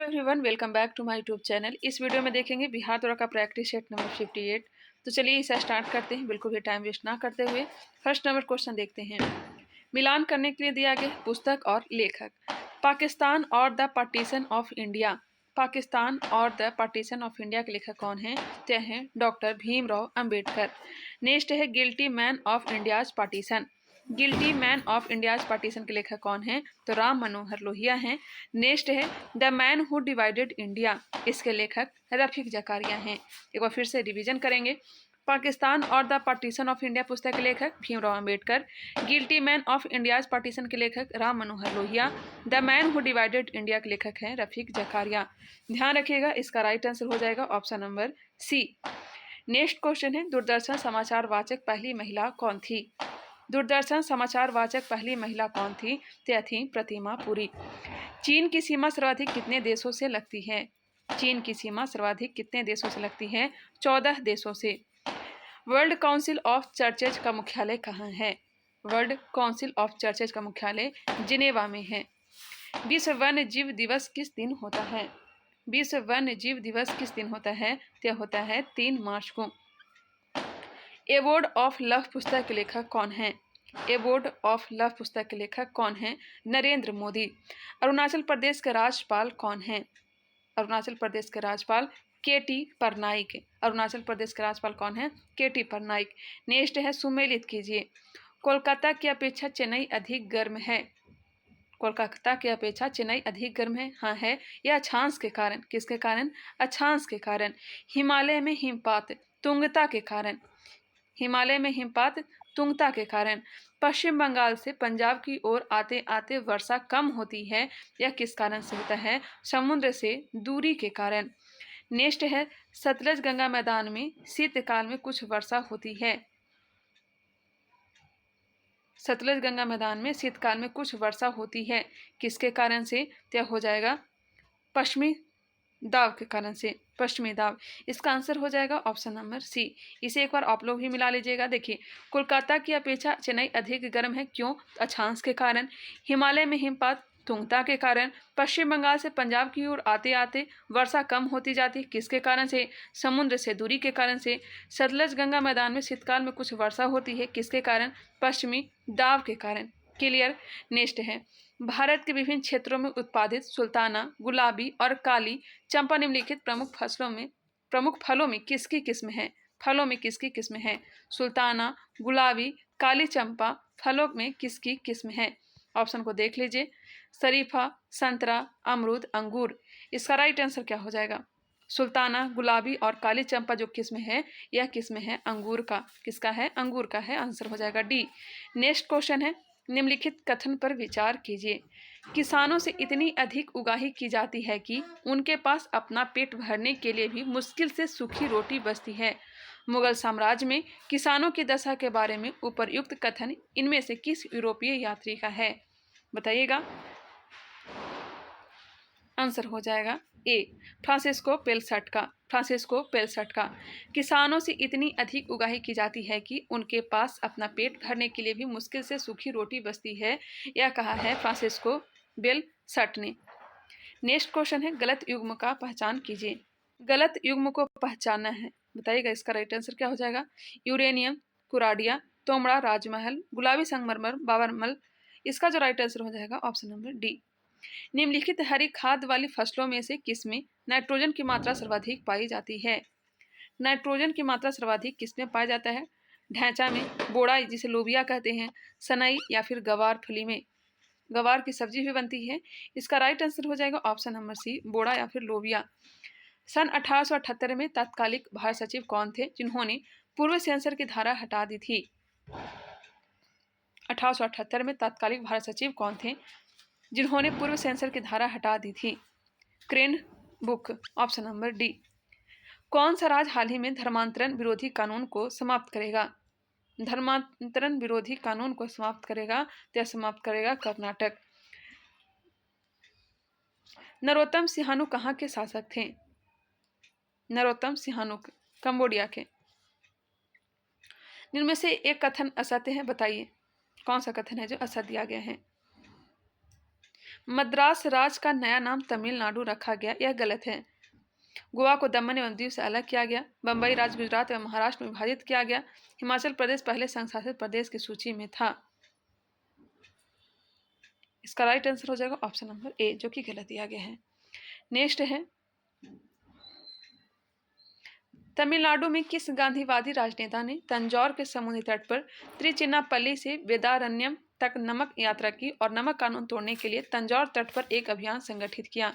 Everyone, welcome back to my YouTube channel. इस video में देखेंगे बिहार दौरा का प्रैक्टिस सेट नंबर 58। तो चलिए इसे स्टार्ट करते हैं, बिल्कुल भी टाइम वेस्ट ना करते हुए। फर्स्ट नंबर क्वेश्चन देखते हैं। मिलान करने के लिए दिया गया पुस्तक और लेखक। पाकिस्तान और the partition of India. Pakistan और द पार्टीशन ऑफ इंडिया के लेखक कौन हैं? ते हैं डॉक्टर भीमराव अंबेडकर। नेक्स्ट है guilty man of India's partition. Guilty man of India's partition के लेखक कौन हैं? तो राम मनोहर लोहिया हैं। नेक्स्ट है the man who divided India. इसके लेखक रफीक जकारिया हैं। एक बार फिर से रिवीजन करेंगे। पाकिस्तान और द पार्टीशन ऑफ इंडिया पुस्तक के लेखक Bhimrao Ambedkar. Guilty man of India's partition के लेखक Ram Manohar Lohia. The man who divided India के लेखक हैं रफीक जकारिया। ध्यान रखिएगा, इसका राइट आंसर हो जाएगा option number C. Next question है, दूरदर्शन समाचार वाचक पहली महिला कौन थी? दूरदर्शन समाचार वाचक पहली महिला कौन थी? ते थी प्रतिमा पुरी। चीन की सीमा सर्वाधिक कितने देशों से लगती है? चीन की सीमा सर्वाधिक कितने देशों से लगती है? 14 देशों से। वर्ल्ड काउंसिल ऑफ चर्चेज का मुख्यालय कहाँ है? वर्ल्ड काउंसिल ऑफ चर्चेज का मुख्यालय जिनेवा में है। विश्व वन्य जीव दिवस किस दिन होता है? विश्व वन्य जीव दिवस किस दिन होता है? यह होता है 3 मार्च को। ए बोर्ड ऑफ लव पुस्तक के लेखक कौन है? ए बोर्ड ऑफ लव पुस्तक के लेखक कौन है? नरेंद्र मोदी। अरुणाचल प्रदेश के राज्यपाल कौन है? अरुणाचल प्रदेश के राज्यपाल के.टी. पटनायक। अरुणाचल प्रदेश के राज्यपाल कौन है? के.टी. पटनायक। नेक्स्ट है, सुमेलित कीजिए। कोलकाता की अपेक्षा चेन्नई अधिक गर्म है। कोलकाता की अपेक्षा चेन्नई अधिक गर्म है। हाँ है, यह अक्षांश के कारण। किसके कारण? अक्षांश के कारण। हिमालय में हिमपात तुंगता के कारण। हिमालय में हिमपात तुंगता के कारण। पश्चिम बंगाल से पंजाब की ओर आते आते वर्षा कम होती है। यह किस कारण से होता है? समुद्र से दूरी के कारण। नेक्स्ट है, सतलज गंगा मैदान में शीतकाल में कुछ वर्षा होती है। सतलज गंगा मैदान में शीतकाल में कुछ वर्षा होती है। किसके कारण से? यह हो जाएगा पश्चिमी दाब के कारण से। पश्चिमी दाब। इसका आंसर हो जाएगा ऑप्शन नंबर सी। इसे एक बार आप लोग भी मिला लीजिएगा। देखिए, कोलकाता की अपेक्षा चेन्नई अधिक गर्म है। क्यों? अक्षांश के कारण। हिमालय में हिमपात तुंगता के कारण। पश्चिम बंगाल से पंजाब की ओर आते आते वर्षा कम होती जाती। किसके कारण से? समुद्र से दूरी के कारण से। सतलज गंगा मैदान में शीतकाल में कुछ वर्षा होती है। किसके कारण? पश्चिमी दाब के कारण। क्लियर। नेक्स्ट है, भारत के विभिन्न क्षेत्रों में उत्पादित सुल्ताना, गुलाबी और काली चंपा निम्नलिखित प्रमुख फलों में किसकी किस्म है? फलों में किसकी किस्म है? सुल्ताना, गुलाबी, काली चंपा फलों में किसकी किस्म है? ऑप्शन को देख लीजिए। शरीफा, संतरा, अमरूद, अंगूर। इसका राइट आंसर क्या हो जाएगा? सुल्ताना, गुलाबी और काली चंपा जो किस्म है, यह किस्म है अंगूर का। किसका है? अंगूर का है। आंसर हो जाएगा डी। नेक्स्ट क्वेश्चन है, निम्नलिखित कथन पर विचार कीजिए। किसानों से इतनी अधिक उगाही की जाती है कि उनके पास अपना पेट भरने के लिए भी मुश्किल से सूखी रोटी बचती है। मुगल साम्राज्य में किसानों की दशा के बारे में उपर्युक्त कथन इनमें से किस यूरोपीय यात्री का है? बताइएगा। आंसर हो जाएगा ए, फ्रांसिस्को पेलसट का। फ्रांसिस्को पेलसट का। किसानों से इतनी अधिक उगाही की जाती है कि उनके पास अपना पेट भरने के लिए भी मुश्किल से सूखी रोटी बचती है। यह कहा है फ्रांसिस्को बेलसट ने। नेक्स्ट क्वेश्चन है, गलत युग्म का पहचान कीजिए। गलत युग्म को पहचानना है, बताइएगा। इसका राइट आंसर क्या हो जाएगा? यूरेनियम, कुराडिया, तोमड़ा, राजमहल, गुलाबी संगमरमर, बाबरमल। इसका जो राइट आंसर हो जाएगा ऑप्शन नंबर डी। निम्नलिखित हरी खाद वाली फसलों में से किसमें नाइट्रोजन की मात्रा सर्वाधिक पाई जाती है? नाइट्रोजन की मात्रा सर्वाधिक किसमें पाया जाता है? ढैंचा में, बोड़ा जिसे लोबिया कहते हैं, सनई या फिर गवार फली में। गवार की सब्जी भी बनती है। इसका राइट आंसर हो जाएगा ऑप्शन नंबर सी, बोड़ा या फिर लोबिया। सन 1878 में तत्कालिक भारत सचिव कौन थे जिन्होंने पूर्व सेंसर की धारा हटा दी थी? 1878 में तत्कालिक भारत सचिव कौन थे जिन्होंने पूर्व सेंसर की धारा हटा दी थी? Crane book. Option number D. कौन सा राज्य हाल ही में धर्मांतरण विरोधी कानून को समाप्त करेगा? धर्मांतरण विरोधी कानून को समाप्त करेगा, तो समाप्त करेगा कर्नाटक। नरोत्तम सिंहानू कहाँ के शासक थे? नरोत्तम सिंहानू कंबोडिया के। जिनमें से एक कथन असत्य है, बताइए कौन सा कथन है जो असत्य दिया गया है? मद्रास राज्य का नया नाम तमिलनाडु रखा गया, यह गलत है। गोवा को दमन एवं दीव से अलग किया गया। बंबई राज्य गुजरात एवं महाराष्ट्र में विभाजित किया गया। हिमाचल प्रदेश पहले संघ शासित प्रदेश की सूची में था। इसका राइट आंसर हो जाएगा ऑप्शन नंबर ए, जो कि गलत दिया गया है। नेक्स्ट है, तमिलनाडु में किस गांधीवादी राजनेता ने तंजौर के समुद्री तट पर त्रिचिन्नापल्ली से वेदारण्यम तक नमक यात्रा की और नमक कानून तोड़ने के लिए तंजौर तट पर एक अभियान संगठित किया?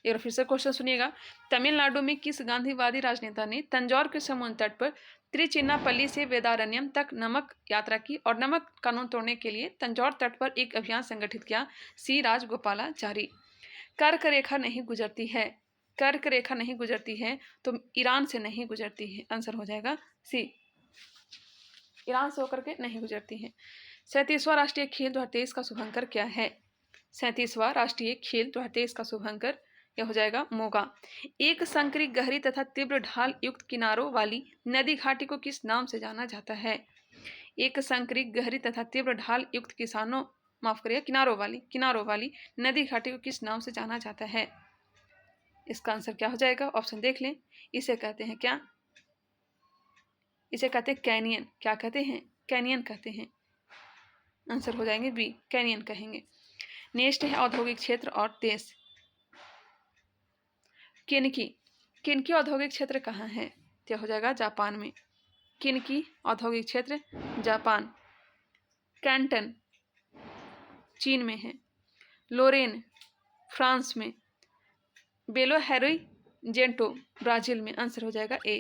एक बार फिर से क्वेश्चन सुनिएगा। तमिलनाडु में किस गांधीवादी राजनेता ने तंजौर के समुद्र तट पर त्रिचिन्नापल्ली से वेदारण्यम तक नमक यात्रा की और नमक कानून तोड़ने के लिए तंजौर तट पर एक अभियान संगठित किया? सी राजगोपालाचारी। कर्क रेखा नहीं गुजरती है, कर्क रेखा नहीं गुजरती है तो ईरान से नहीं गुजरती है। आंसर हो जाएगा सी, ईरान से होकर के नहीं गुजरती है। 37वां राष्ट्रीय खेल 2023 का शुभंकर क्या है? 37वां राष्ट्रीय खेल 2023 का शुभंकर यह हो जाएगा मोगा। एक संकरी गहरी तथा तीव्र ढाल युक्त किनारों वाली नदी घाटी को किस नाम से जाना जाता है? एक संकरी गहरी तथा तीव्र ढाल युक्त किनारों वाली नदी घाटी को किस नाम से जाना जाता है? इसका आंसर क्या हो जाएगा? ऑप्शन देख लें। इसे कहते हैं क्या? इसे कहते हैं कैनियन। क्या कहते हैं? कैनियन कहते हैं। आंसर हो जाएंगे बी, कैनियन कहेंगे। नेक्स्ट है औद्योगिक क्षेत्र और देश। किनकी औद्योगिक क्षेत्र कहाँ है? तो हो जाएगा जापान में। किनकी औद्योगिक क्षेत्र? जापान। कैंटन चीन में है। लोरेन फ्रांस में। बेलो हेरोजेंटो ब्राजील में। आंसर हो जाएगा ए।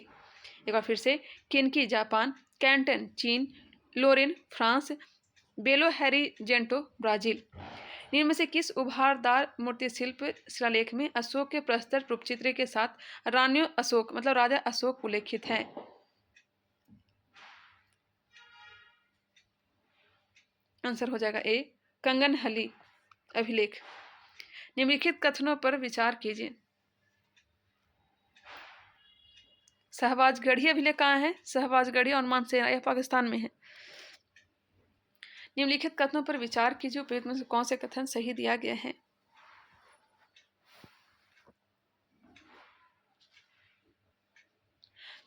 एक बार फिर से, किनकी जापान, कैंटन चीन, लोरेन फ्रांस, बेलो हेरोजेंटो ब्राजील। निम्न में से किस उभारदार मूर्ति शिल्प शिलालेख में अशोक के प्रस्तर रूपचित्र के साथ रानियो अशोक मतलब राजा अशोक उल्लेखित है? आंसर हो जाएगा ए, कंगनहली अभिलेख। निम्नलिखित कथनों पर विचार कीजिए। शहबाजगढ़ी अभिलेख कहाँ है? शहबाजगढ़ी और मानसेरा, यह पाकिस्तान में है। निम्नलिखित कथनों पर विचार कीजिए, उपयुक्त में से कौन से कथन सही दिया गया है?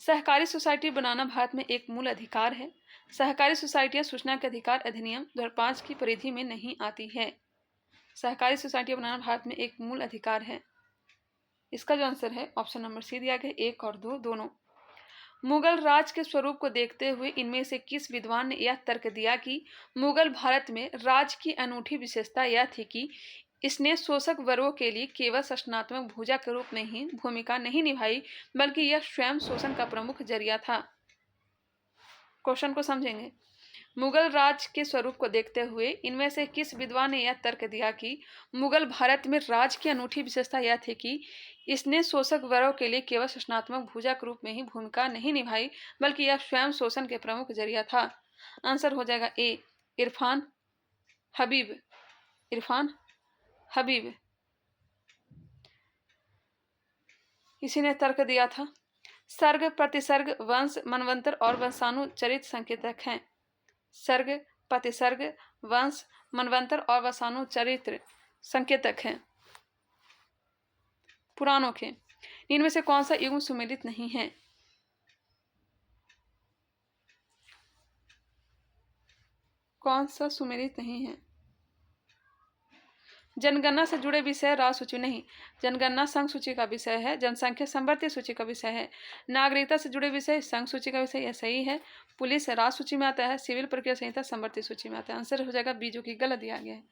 सहकारी सोसाइटी बनाना भारत में एक मूल अधिकार है। सहकारी सोसाइटियां सूचना के अधिकार अधिनियम 2005 की परिधि में नहीं आती है। सहकारी सोसाइटियां बनाना भारत में एक मूल अधिकार है। इसका जो आंसर है ऑप्शन नंबर सी दिया गया, 1 और 2 दोनों। मुगल राज के स्वरूप को देखते हुए इनमें से किस विद्वान ने यह तर्क दिया कि मुगल भारत में राज की अनूठी विशेषता यह थी कि इसने शोषक वर्गों के लिए केवल शासनात्मक भुजा के रूप में ही भूमिका नहीं निभाई, बल्कि यह स्वयं शोषण का प्रमुख जरिया था। क्वेश्चन को समझेंगे। मुगल राज के स्वरूप को देखते हुए इनमें से किस विद्वान ने यह तर्क दिया कि मुगल भारत में राज की अनूठी विशेषता यह थी कि इसने शोषक वर्गों के लिए केवल शासनात्मक भुजा के रूप में ही भूमिका नहीं निभाई, बल्कि यह स्वयं शोषण के प्रमुख जरिया था। आंसर हो जाएगा ए, इरफान हबीब। इरफान हबीब इसी ने तर्क दिया था। सर्ग, प्रतिसर्ग, वंश, मनवंतर और वंशानुचरित संकेतक हैं। सर्ग, प्रतिसर्ग, वंश, मनवंतर और वंशानुचरित्र संकेतक हैं पुराणों के। इनमें से कौन सा युग सुमेलित नहीं है? कौन सा सुमेलित नहीं है? जनगणना से जुड़े विषय राज सूची नहीं। जनगणना संघ सूची का विषय है। जनसंख्या संवर्ती सूची का विषय है। नागरिकता से जुड़े विषय संघ सूची का विषय, यह सही है। पुलिस राज सूची में आता है। सिविल प्रक्रिया संहिता संवर्ती सूची में आता है। आंसर हो जाएगा बी, जो कि गलत दिया गया है।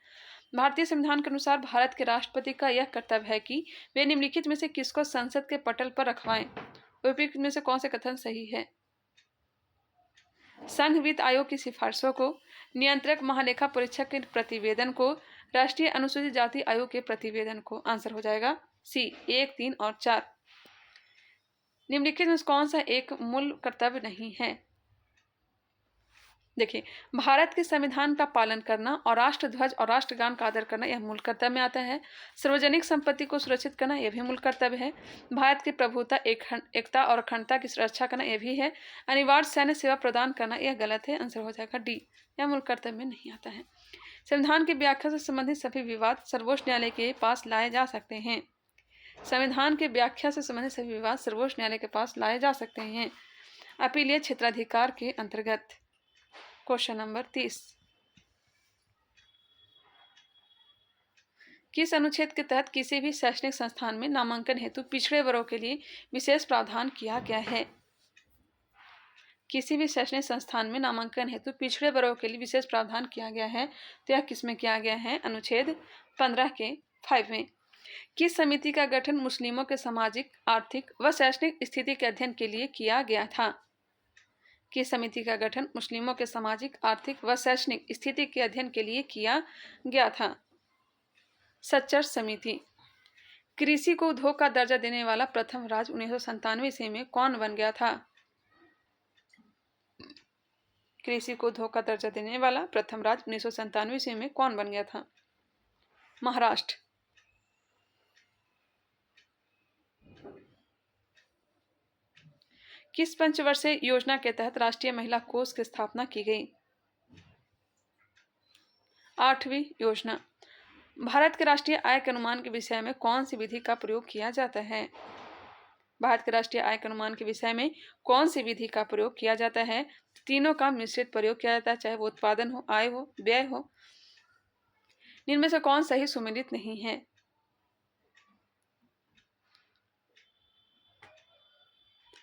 भारतीय संविधान के अनुसार भारत के राष्ट्रपति का यह कर्तव्य है कि वे निम्नलिखित में से किसको संसद के पटल पर रखवाएं? उपयुक्त में से कौन से कथन सही है? संघ वित्त आयोग की सिफारिशों को, नियंत्रक महालेखा परीक्षक के प्रतिवेदन को, राष्ट्रीय अनुसूचित जाति आयोग के प्रतिवेदन को। आंसर हो जाएगा सी, 1, 3 और 4। निम्नलिखित में कौन सा एक मूल कर्तव्य नहीं है? देखिए, भारत के संविधान का पालन करना और राष्ट्रध्वज और राष्ट्रगान का आदर करना यह मूल कर्तव्य में आता है। सार्वजनिक संपत्ति को सुरक्षित करना यह भी मूल कर्तव्य है। भारत की प्रभुता, एकता और अखंडता की सुरक्षा करना यह भी है। अनिवार्य सैन्य सेवा प्रदान करना यह गलत है, आंसर हो जाएगा डी, यह मूल कर्तव्य में नहीं आता है। संविधान की व्याख्या से संबंधित सभी विवाद सर्वोच्च न्यायालय के पास लाए जा सकते हैं। संविधान की व्याख्या से संबंधित सभी विवाद सर्वोच्च न्यायालय के पास लाए जा सकते हैं अपीलीय क्षेत्राधिकार के अंतर्गत। क्वेश्चन नंबर 30, किस अनुच्छेद के तहत किसी भी शैक्षणिक संस्थान में नामांकन हेतु पिछड़े वर्गों के लिए विशेष प्रावधान किया गया है? किसी भी शैक्षणिक संस्थान में नामांकन हेतु पिछड़े वर्गों के लिए विशेष प्रावधान किया गया है, तो यह किसमें किया गया है? अनुच्छेद 15 के 5 में। किस समिति का गठन मुस्लिमों के सामाजिक, आर्थिक व शैक्षणिक स्थिति के अध्ययन के लिए किया गया था? किस समिति का गठन मुस्लिमों के सामाजिक, आर्थिक व शैक्षणिक स्थिति के अध्ययन के लिए किया गया था? सच्चर समिति। कृषि को उद्योग का दर्जा देने वाला प्रथम राज्य 1997 ईस्वी में कौन बन गया था? कृषि को उद्योग का दर्जा देने वाला प्रथम राज्य 1997 ईस्वी में कौन बन गया था? महाराष्ट्र। किस पंचवर्षीय योजना के तहत राष्ट्रीय महिला कोष की स्थापना की गई? 8वीं योजना। भारत के राष्ट्रीय आय के अनुमान के विषय में कौन सी विधि का प्रयोग किया जाता है? भारत के राष्ट्रीय आय के अनुमान के विषय में कौन सी विधि का प्रयोग किया जाता है? तीनों का मिश्रित प्रयोग किया जाता है, चाहे वो उत्पादन हो, आय हो, व्यय हो। इनमें से कौन सही सुमेलित नहीं है?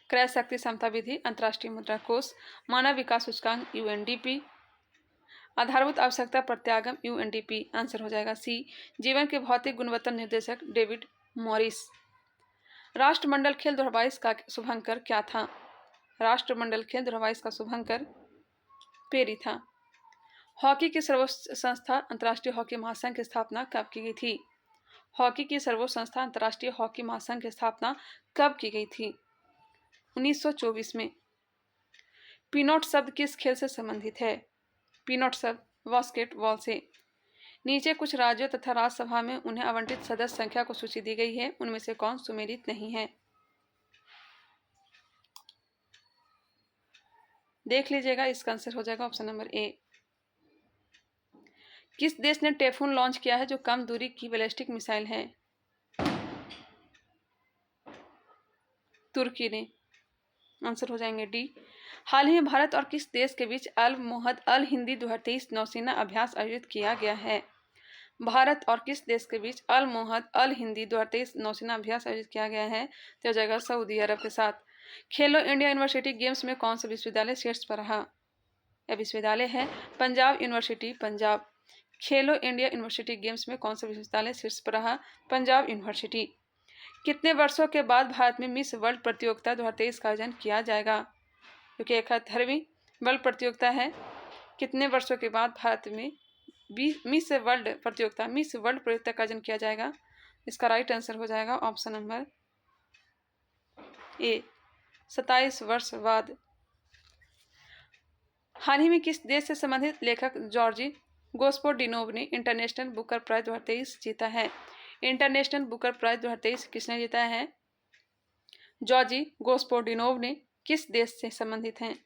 क्रय शक्ति समता विधि, अंतर्राष्ट्रीय मुद्रा कोष, मानव विकास सूचकांक यूएनडीपी, आधारभूत आवश्यकता प्रत्यागम यूएनडीपी, आंसर हो जाएगा सी, जीवन के भौतिक गुणवत्ता निर्देशक डेविड मॉरिस। राष्ट्रमंडल खेल 2022 का शुभंकर क्या था? राष्ट्रमंडल खेल 2022 का शुभंकर पेरी था। हॉकी की सर्वोच्च संस्था अंतर्राष्ट्रीय हॉकी महासंघ की स्थापना कब की गई थी? हॉकी की सर्वोच्च संस्था अंतर्राष्ट्रीय हॉकी महासंघ की स्थापना कब की गई थी? 1924 में। पीनॉट शब्द किस खेल से संबंधित है? पीनॉट शब्द बास्केटबॉल से। नीचे कुछ राज्यों तथा राज्यसभा में उन्हें आवंटित सदस्य संख्या को सूची दी गई है, उनमें से कौन सुमेलित नहीं है? देख लीजिएगा, इसका आंसर हो जाएगा ऑप्शन नंबर ए। किस देश ने टेफून लॉन्च किया है जो कम दूरी की बैलिस्टिक मिसाइल है? तुर्की ने, आंसर हो जाएंगे डी। हाल ही में भारत और किस देश के बीच अल मोहद अल हिंदी 2023 नौसेना अभ्यास आयोजित किया गया है? भारत और किस देश के बीच अल मोहद अल हिंदी 2023 नौसेना अभ्यास आयोजित किया गया है? तो जगह सऊदी अरब के साथ। खेलो इंडिया यूनिवर्सिटी गेम्स में कौन सा विश्वविद्यालय शीर्ष पर रहा? यह विश्वविद्यालय है पंजाब यूनिवर्सिटी, पंजाब। खेलो इंडिया यूनिवर्सिटी गेम्स में कौन सा विश्वविद्यालय शीर्ष पर रहा? पंजाब यूनिवर्सिटी। कितने वर्षों के बाद भारत में मिस वर्ल्ड प्रतियोगिता 2023 का आयोजन किया जाएगा? क्योंकि 71वीं वर्ल्ड प्रतियोगिता है। कितने वर्षों के बाद भारत में मिस वर्ल्ड प्रतियोगिता का आयोजन किया जाएगा? इसका राइट आंसर हो जाएगा ऑप्शन नंबर ए, 27 वर्ष बाद। हाल ही में किस देश से संबंधित लेखक जॉर्जी गोस्पोडिनोव ने इंटरनेशनल बुकर प्राइज 2023 जीता है? इंटरनेशनल बुकर प्राइज 2023 किसने जीता है? जॉर्जी गोस्पोडिनोव ने किस देश से संबंधित हैं?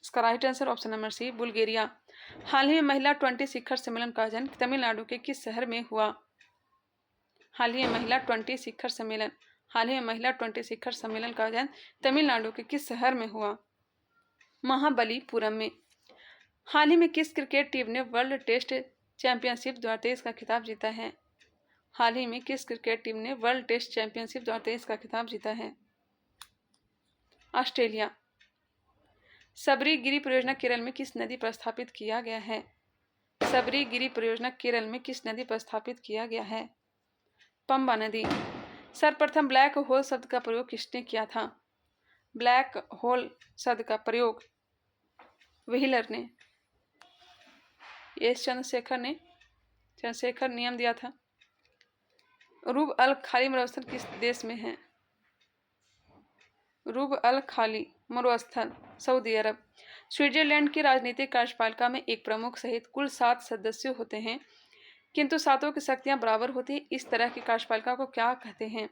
इसका right answer option number C, Bulgaria. हाल ही में महिला 20 शिखर सम्मेलन का आयोजन तमिलनाडु के किस शहर में हुआ? हाल ही में महिला 20 शिखर सम्मेलन का आयोजन तमिलनाडु के किस शहर में हुआ? महाबलीपुरम में। हाल ही में किस क्रिकेट टीम ने वर्ल्ड टेस्ट चैंपियनशिप 2023 का खिताब जीता है? हाल ही में किस क्रिकेट टीम ने वर्ल्ड टेस्ट चैंपियनशिप 2023 का खिताब जीता है? ऑस्ट्रेलिया। सबरी गिरी परियोजना केरल में किस नदी पर स्थापित किया गया है? सबरी गिरी परियोजना केरल में किस नदी पर स्थापित किया गया है? पंबा नदी। सर्वप्रथम ब्लैक होल शब्द का प्रयोग किसने किया था? ब्लैक होल शब्द का प्रयोग व्हीलर ने, एस चंद्रशेखर नियम दिया था। रूब अल खाली मरुस्थल किस देश में है? रूब अल खाली मरुस्थल सऊदी अरब। स्विट्जरलैंड की राजनीतिक कार्यपालिका में एक प्रमुख सहित कुल 7 सदस्य होते हैं, किंतु सातों की शक्तियां बराबर होती हैं। इस तरह की कार्यपालिका को क्या कहते हैं?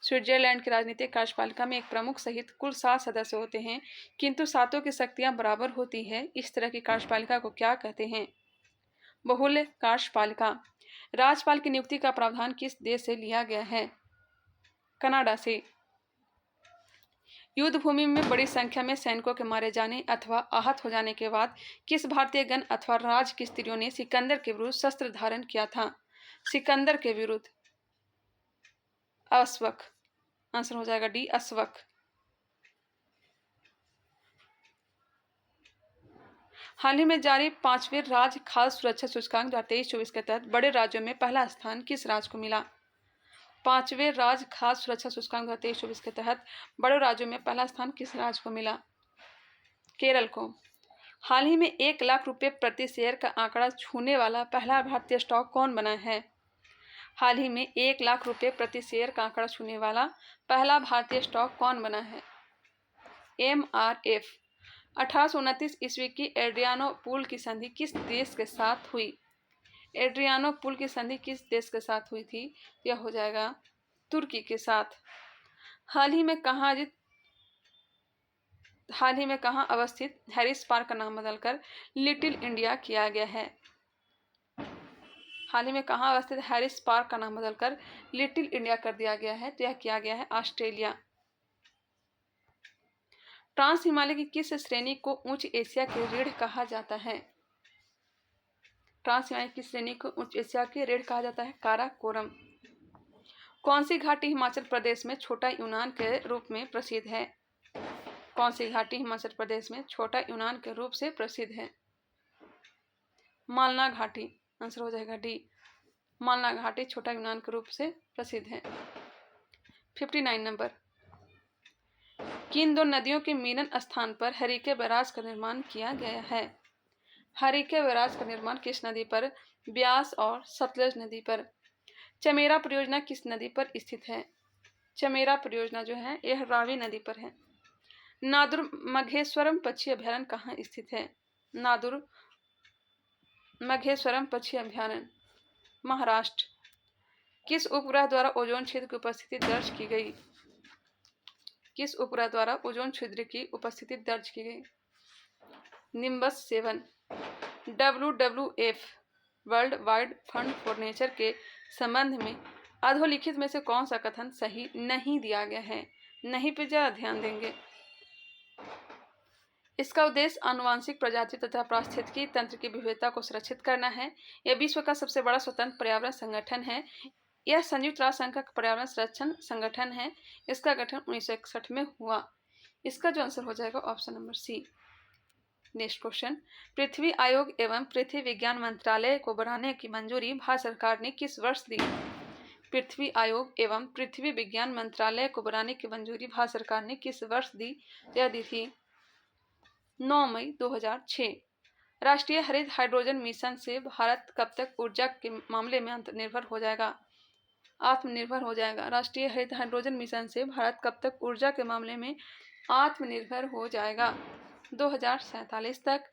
स्विट्जरलैंड की राजनीतिक कार्यपालिका में एक प्रमुख सहित कुल 7 सदस्य होते हैं, किंतु सातों की शक्तियां बराबर होती है। इस तरह की कार्यपालिका को क्या कहते हैं? बहुल्य कार्यपालिका। राज्यपाल की नियुक्ति का प्रावधान किस देश से लिया गया है? कनाडा से। युद्ध भूमि में बड़ी संख्या में सैनिकों के मारे जाने अथवा आहत हो जाने के बाद किस भारतीय गण अथवा राज्य की स्त्रियों ने सिकंदर के विरुद्ध शस्त्र धारण किया था? सिकंदर के विरुद्ध अश्वक। आंसर हो जाएगा डी, अश्वक। हाल ही में जारी 5वें राज्य खाद्य सुरक्षा सूचकांक 2023-24 के तहत बड़े राज्यों में पहला स्थान किस राज्य को मिला? 5वें राज्य खाद्य सुरक्षा सूचकांक 2023-24 के तहत बड़े राज्यों में पहला स्थान किस राज्य को मिला? केरल को। हाल ही में 1 लाख रुपए प्रति शेयर का आंकड़ा छूने वाला पहला भारतीय स्टॉक कौन बना है? हाल ही में 1 लाख रुपए प्रति शेयर का आंकड़ा छूने वाला पहला भारतीय स्टॉक कौन बना है? MRF। 1829 ईस्वी की एड्रियानोपुल की संधि किस देश के साथ हुई? एड्रियानोपुल की संधि किस देश के साथ हुई थी? यह हो जाएगा तुर्की के साथ। हाल ही में कहाँ अवस्थित हैरिस पार्क का नाम बदलकर लिटिल इंडिया किया गया है? हाल ही में कहाँ अवस्थित हैरिस पार्क का नाम बदलकर लिटिल इंडिया कर दिया गया है? तो यह किया गया है ऑस्ट्रेलिया। ट्रांस हिमालय की किस श्रेणी को उच्च एशिया की रीढ़ कहा जाता है? ट्रांस हिमालय की श्रेणी को उच्च एशिया की रीढ़ कहा जाता है? काराकोरम। कौन सी घाटी हिमाचल प्रदेश में छोटा यूनान के रूप में प्रसिद्ध है? कौन सी घाटी हिमाचल प्रदेश में छोटा यूनान के रूप से प्रसिद्ध है? मालना घाटी। आंसर हो जाएगा डी, मालना घाटी छोटा यूनान के रूप से प्रसिद्ध है। 59 नंबर। किन दो नदियों के मिलन स्थान पर हरिके बैराज का निर्माण किया गया है? हरिके बैराज का निर्माण किस नदी पर? ब्यास और सतलज नदी पर। चमेरा परियोजना किस नदी पर स्थित है? चमेरा परियोजना जो है यह रावी नदी पर है। नादुर मघेश्वरम पक्षी अभयारण्य कहाँ स्थित है? नादुर मघेश्वरम पक्षी अभयारण्य महाराष्ट्र। किस उपग्रह द्वारा ओजोन छिद्र की उपस्थिति दर्ज की गई? किस उपग्रह द्वारा ओजोन छिद्र की उपस्थिति दर्ज की गई? Nimbus 7। WWF world wide fund for nature के संबंध में अधोलिखित में से कौन सा कथन सही नहीं दिया गया है? नहीं पे ज्यादा ध्यान देंगे। इसका उद्देश्य आनुवांशिक प्रजाति तथा पारिस्थितिकी तंत्र की विविधता को सुरक्षित करना है। यह विश्व का सबसे बड़ा स्वतंत्र पर्यावरण संगठन है। यह संयुक्त राष्ट्र संघ का पर्यावरण संरक्षण संगठन है। इसका गठन 1961 में हुआ। इसका जो आंसर हो जाएगा option number C. Next question. पृथ्वी आयोग एवं पृथ्वी विज्ञान मंत्रालय को बढ़ाने की मंजूरी भारत सरकार ने किस वर्ष दी? पृथ्वी आयोग एवं पृथ्वी विज्ञान मंत्रालय को बढ़ाने की मंजूरी भारत सरकार ने किस वर्ष दी? यह दी थी 9 मई 2006। राष्ट्रीय हरित हाइड्रोजन मिशन से भारत कब तक ऊर्जा के मामले में आत्मनिर्भर हो जाएगा? राष्ट्रीय हरित हाइड्रोजन मिशन से भारत कब तक ऊर्जा के मामले में आत्मनिर्भर हो जाएगा? 2047 तक।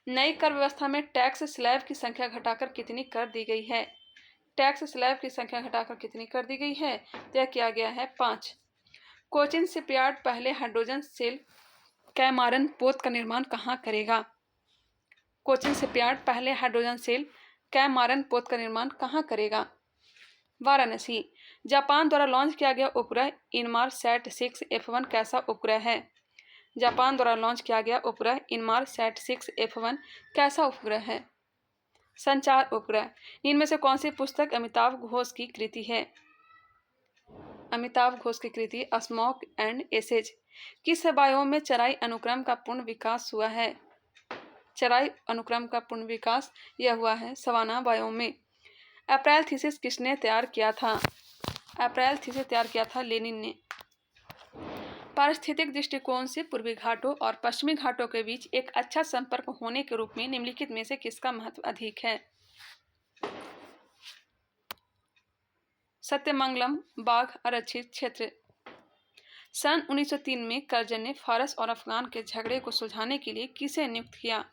नई कर व्यवस्था में टैक्स स्लैब की संख्या घटाकर कितनी कर दी गई है? टैक्स स्लैब की संख्या घटाकर कितनी कर दी गई है? तय किया गया है 5। कोचिन शिपयार्ड पहले हाइड्रोजन सेल कैमारन पोत का निर्माण कहाँ करेगा? कोचिन शिपयार्ड पहले हाइड्रोजन सेल कैमारन पोत का निर्माण कहाँ करेगा? वाराणसी। जापान द्वारा लॉन्च किया गया उपग्रह इनमारसैट 6 F1 कैसा उपग्रह है? जापान द्वारा लॉन्च किया गया उपग्रह इनमारसैट 6 F1 कैसा उपग्रह है? संचार उपग्रह। इनमें से कौन सी पुस्तक अमिताभ घोष की कृति है? अमिताभ घोष की कृति स्मॉक एंड एसेज। किस बायोम में चराई अनुक्रम का पूर्ण विकास हुआ है? चराई अनुक्रम का पूर्ण विकास यह हुआ है सवाना बायोम में। अप्रैल थीसिस किसने तैयार किया था? अप्रैल थीसिस तैयार किया था लेनिन ने। पारिस्थितिक दृष्टिकोण से पूर्वी घाटों और पश्चिमी घाटों के बीच एक अच्छा संपर्क होने के रूप में निम्नलिखित में से किसका महत्व अधिक है? सत्यमंगलम बाघ आरक्षित क्षेत्र। सन 1903 में कर्जन ने फारस और अफगान के झगड़े को सुलझाने के लिए किसे नियुक्त किया?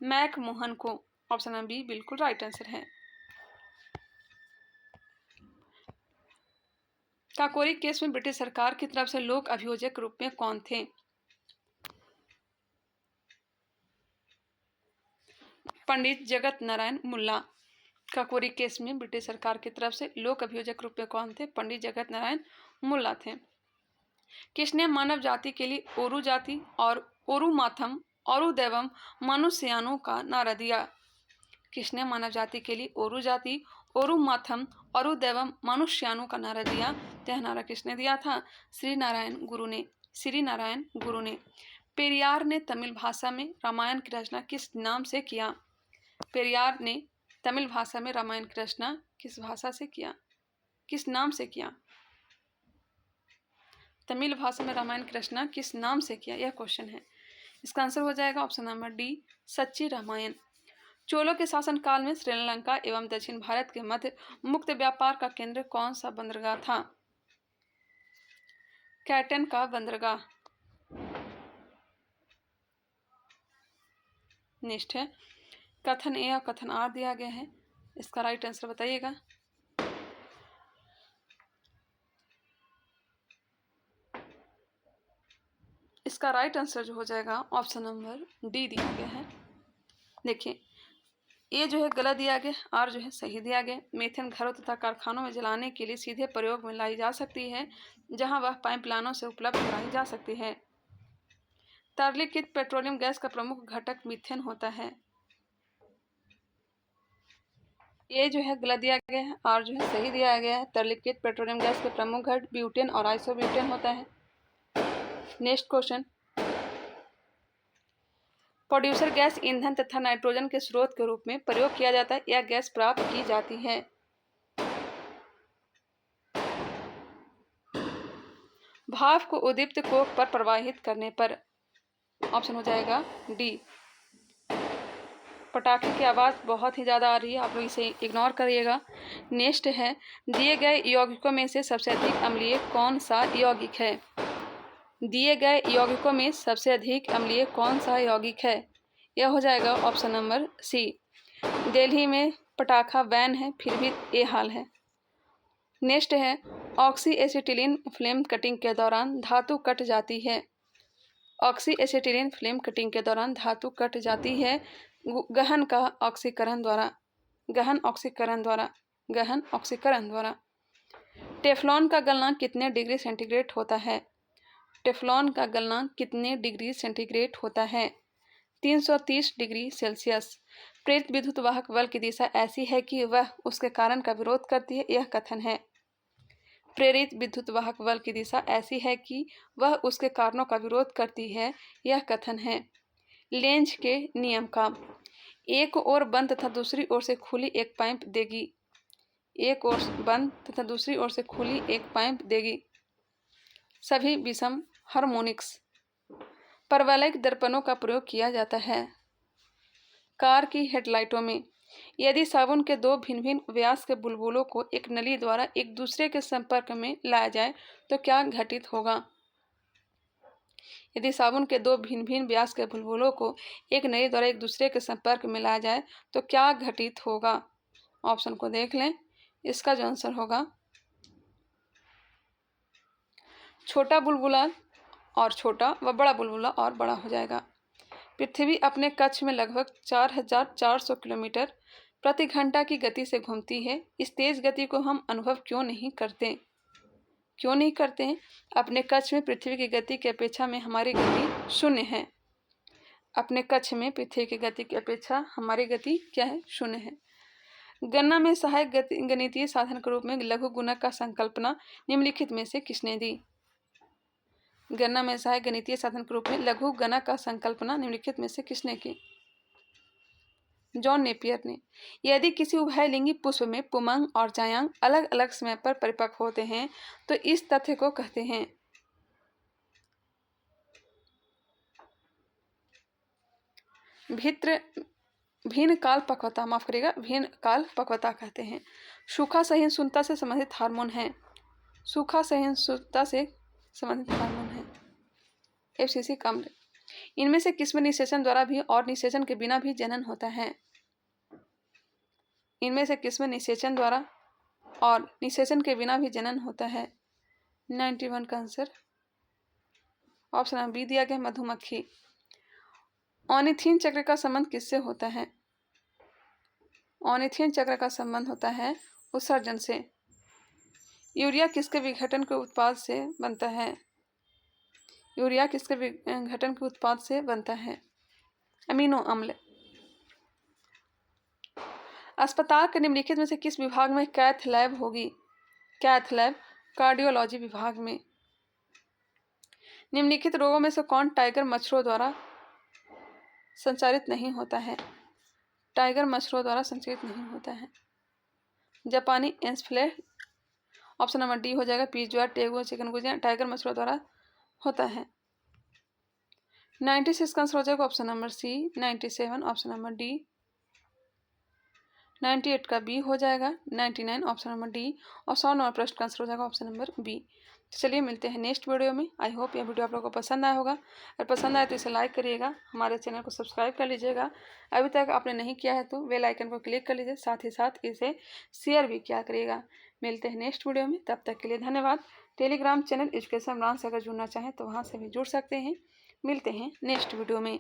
मैकमोहन को। ऑप्शन नंबर बी बिल्कुल राइट आंसर है। काकोरी केस में ब्रिटिश सरकार की तरफ से लोक अभियोजक रूप में कौन थे? पंडित जगत नारायण मुल्ला। काकोरी केस में ब्रिटिश सरकार की तरफ से लोक अभियोजक रूप में कौन थे? पंडित जगत नारायण मुल्ला थे। किसने मानव जाति के लिए ओरू जाति और ओरू माथम औरु दैवम मनुष्यानु का नारा दिया? किसने मानव जाति के लिए ओरू जाति ओरू माथम औरु दैवम मनुष्यानु का नारा दिया? यह नारा किसने दिया था? श्री नारायण गुरु ने। श्री नारायण गुरु ने। पेरियार ने तमिल भाषा में रामायण की रचना किस नाम से किया? पेरियार ने तमिल भाषा में रामायण की रचना किस भाषा से किया? किस नाम से किया? तमिल भाषा में रामायण की रचना किस नाम से किया? यह क्वेश्चन है। इसका आंसर हो जाएगा ऑप्शन नंबर डी सच्ची रामायण। चोलों के शासनकाल में श्रीलंका एवं दक्षिण भारत के मध्य मुक्त व्यापार का केंद्र कौन सा बंदरगाह था? कैटन का बंदरगाह। नेक्स्ट है कथन ए और कथन आर दिया गया है, इसका राइट आंसर बताइएगा। इसका राइट आंसर जो हो जाएगा ऑप्शन नंबर डी दिया गया है। देखिए ए जो है गलत दिया गया, आर जो है सही दिया गया। मीथेन घरों तथा कारखानों में जलाने के लिए सीधे प्रयोग में लाई जा सकती है, जहां वह पाइपलाइनों से उपलब्ध कराई जा सकती है। तरलीकृत पेट्रोलियम गैस का प्रमुख घटक मीथेन होता है। ए जो है गलत दिया गया है, आर जो है सही दिया गया है। तरलीकृत पेट्रोलियम गैस के प्रमुख घटक ब्यूटेन और आइसोब्यूटेन होता है। नेक्स्ट क्वेश्चन, प्रोड्यूसर गैस ईंधन तथा नाइट्रोजन के स्रोत के रूप में प्रयोग किया जाता है। यह गैस प्राप्त की जाती है। भाप को उद्दीप्त कोक पर प्रवाहित करने पर। ऑप्शन हो जाएगा डी। पटाखे की आवाज़ बहुत ही ज़्यादा आ रही है, आप लोग इसे इग्नोर करिएगा। नेक्स्ट है दिए गए यौगिकों में से सबसे अधिक अम्लीय कौन सा यौगिक है? दिए गए यौगिकों में सबसे अधिक अम्लीय कौन सा यौगिक है? यह हो जाएगा ऑप्शन नंबर सी। दिल्ली में पटाखा बैन है, फिर भी ये हाल है। नेक्स्ट है ऑक्सी एसिटिलीन फ्लेम कटिंग के दौरान धातु कट जाती है। ऑक्सी एसिटिलीन फ्लेम कटिंग के दौरान धातु कट जाती है गहन ऑक्सीकरण द्वारा। गहन ऑक्सीकरण द्वारा। टेफ्लॉन का गलनांक कितने डिग्री सेंटीग्रेड होता है? टेफ्लॉन का गलनांक कितने डिग्री सेंटीग्रेड होता है? 330 डिग्री सेल्सियस। प्रेरित विद्युत वाहक बल की दिशा ऐसी है कि वह उसके कारण का विरोध करती है, यह कथन है। प्रेरित विद्युत वाहक बल की दिशा ऐसी है कि वह उसके कारणों का विरोध करती है, यह कथन है। लेंज के नियम का। एक ओर बंद तथा दूसरी ओर से खुली एक पाइप देगी। एक ओर बंद तथा दूसरी ओर से खुली एक पाइप देगी। सभी विषम हार्मोनिक्स। परवलयिक दर्पणों का प्रयोग किया जाता है। कार की हेडलाइटों में। यदि साबुन के दो भिन्न भिन्न व्यास के बुलबुलों को एक नली द्वारा एक दूसरे के संपर्क में लाया जाए तो क्या घटित होगा? यदि साबुन के दो भिन्न भिन्न व्यास के बुलबुलों को एक नली द्वारा एक दूसरे के संपर्क में लाया जाए तो क्या घटित होगा? ऑप्शन को देख लें। इसका जो आंसर होगा छोटा बुलबुला और छोटा व बड़ा बुलबुला और बड़ा हो जाएगा। पृथ्वी अपने कक्ष में लगभग 4400 किलोमीटर प्रति घंटा की गति से घूमती है। इस तेज गति को हम अनुभव क्यों नहीं करते? क्यों नहीं करते हैं? अपने कक्ष में पृथ्वी की गति की अपेक्षा में हमारी गति शून्य है। अपने कक्ष में पृथ्वी की गति की अपेक्षा हमारी गति क्या है? शून्य है। गणना में सहायक गणितीय साधन के रूप में लघु गुणक का संकल्पना निम्नलिखित में से किसने दी? गणना में सहायक गणितीय साधन के रूप में लघु गणक का संकल्पना निम्नलिखित में से किसने की? जॉन नेपियर ने। यदि किसी उभयलिंगी पुष्प में पुमंग और जायांग अलग अलग समय पर परिपक्व होते हैं तो इस तथ्य को कहते हैं। भिन्न काल पक्वता, माफ करिएगा, भिन्न काल पक्वता कहते हैं। सूखा सहिष्णुता से संबंधित हार्मोन है। सूखा सहिष्णुता से संबंधित हार्मोन है। एब्सिसिक अम्ल। इनमें से किसमें निषेचन द्वारा भी और निषेचन के बिना भी जनन होता है? इनमें से किसमें निषेचन द्वारा और निषेचन के बिना भी जनन होता है? 91 का आंसर ऑप्शन नंबर बी दिया गया, मधुमक्खी। ऑर्निथीन चक्र का संबंध किससे होता है? ऑर्निथीन चक्र का संबंध होता है उत्सर्जन से। यूरिया किसके विघटन के उत्पाद से बनता है? यूरिया किसके विघटन के उत्पाद से बनता है? अमीनो अम्ल। अस्पताल के निम्नलिखित में से किस विभाग में कैथ लैब होगी? कैथ लैब कार्डियोलॉजी विभाग में। निम्नलिखित रोगों में से कौन टाइगर मच्छरों द्वारा संचारित नहीं होता है? टाइगर मच्छरों द्वारा संचारित नहीं होता है। जापानी एन्सेफेलाइटिस, ऑप्शन नंबर डी हो जाएगा। पीजुआ, टेगु, चिकनगुनिया टाइगर मच्छरों द्वारा होता है। 96 का आंसर हो जाएगा option number C. 97 option number D. 98 का बी हो जाएगा। 99 ऑप्शन नंबर डी। और 100 नंबर प्रश्न का आंसर हो जाएगा ऑप्शन नंबर बी। तो चलिए मिलते हैं नेक्स्ट वीडियो में। आई होप यह वीडियो आप लोगों को पसंद आया होगा। अगर पसंद आए तो इसे लाइक करिएगा, हमारे चैनल को सब्सक्राइब कर लीजिएगा। अभी तक आपने नहीं किया है तो बेल आइकन को क्लिक कर लीजिए, साथ ही साथ इसे शेयर भी किया करिएगा। मिलते हैं नेक्स्ट वीडियो में, तब तक के लिए धन्यवाद। टेलीग्राम चैनल एजुकेशन ब्रांच से अगर जुड़ना चाहें तो वहाँ से भी जुड़ सकते हैं। मिलते हैं नेक्स्ट वीडियो में।